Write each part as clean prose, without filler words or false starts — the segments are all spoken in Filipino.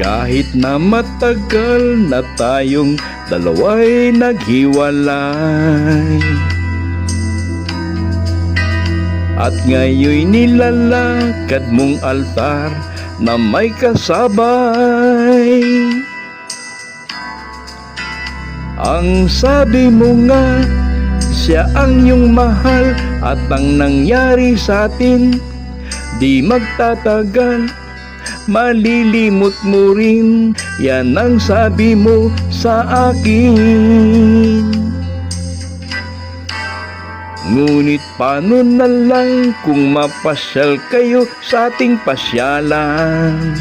kahit na matagal na tayong dalawa'y naghiwalay. At ngayon'y nilalakad mong altar na may kasabay. Ang sabi mo nga, siya ang iyong mahal, at ang nangyari sa atin di magtatagal. Malilimot mo rin, yan ang sabi mo sa akin. Ngunit paano na lang kung mapasyal kayo sa ating pasyalan,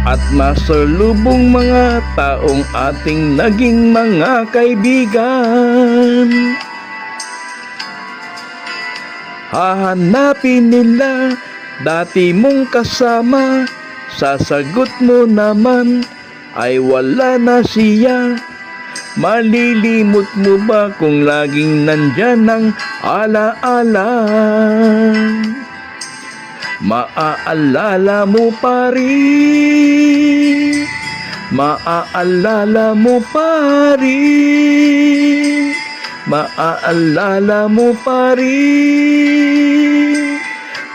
at masalubong mga taong ating naging mga kaibigan. Hahanapin nila dati mong kasama, sasagot mo naman ay wala na siya. Malilimot mo ba kung laging nandyan ang alaala? Maaalala mo pa rin, maaalala mo pa rin, maaalala mo pa rin,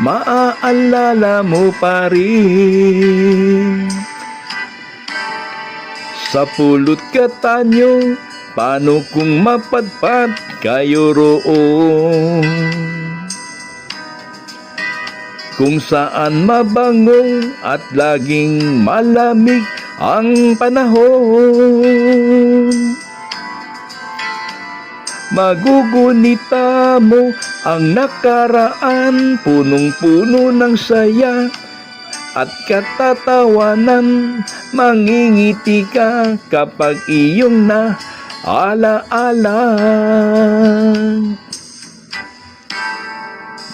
maaalala mo pa rin. Sa pulot katanyo, paano kung mapadpad kayo roon? Kung saan mabango at laging malamig ang panahon. Magugunita mo ang nakaraan, punong-puno ng saya at katatawanan. Mangingiti ka kapag iyong naalaala.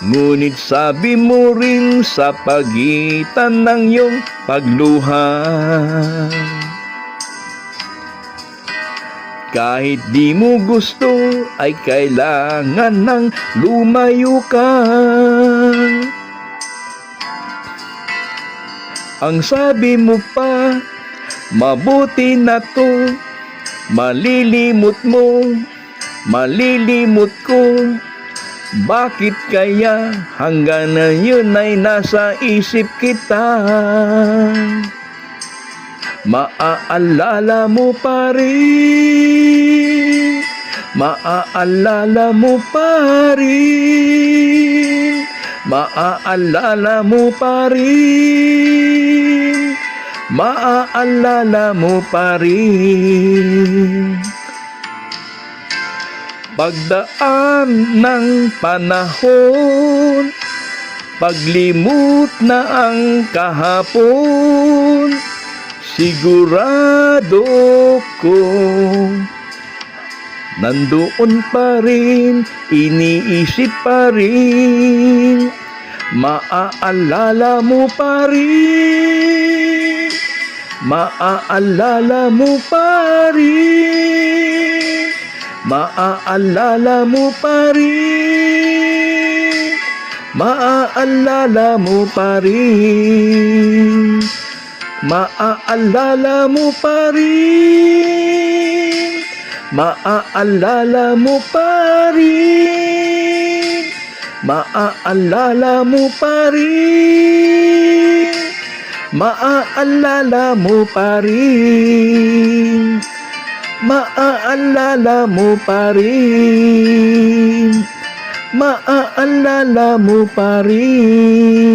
Ngunit sabi mo rin sa pagitan ng iyong pagluha, kahit di mo gusto ay kailangan nang lumayo ka. Ang sabi mo pa, mabuti na to, malilimot mo, malilimot ko. Bakit kaya hanggang ngayon ay nasa isip kita? Maaalala mo pa rin, maaalala mo pa rin, maaalala mo pa rin, maaalala mo pa rin. Pagdaan ng panahon, paglimot na ang kahapon, sigurado ko nandoon pa rin, iniisip pa rin, maaalala mo pa rin, maaalala mo pa rin, maaalala mo pa rin, maaalala mo pa rin, maaalala mo pa rin, maaalala mo pa rin, maaalala mo pa rin, maaalala mo pa rin, maaalala mo pa rin, maaalala mo pa rin.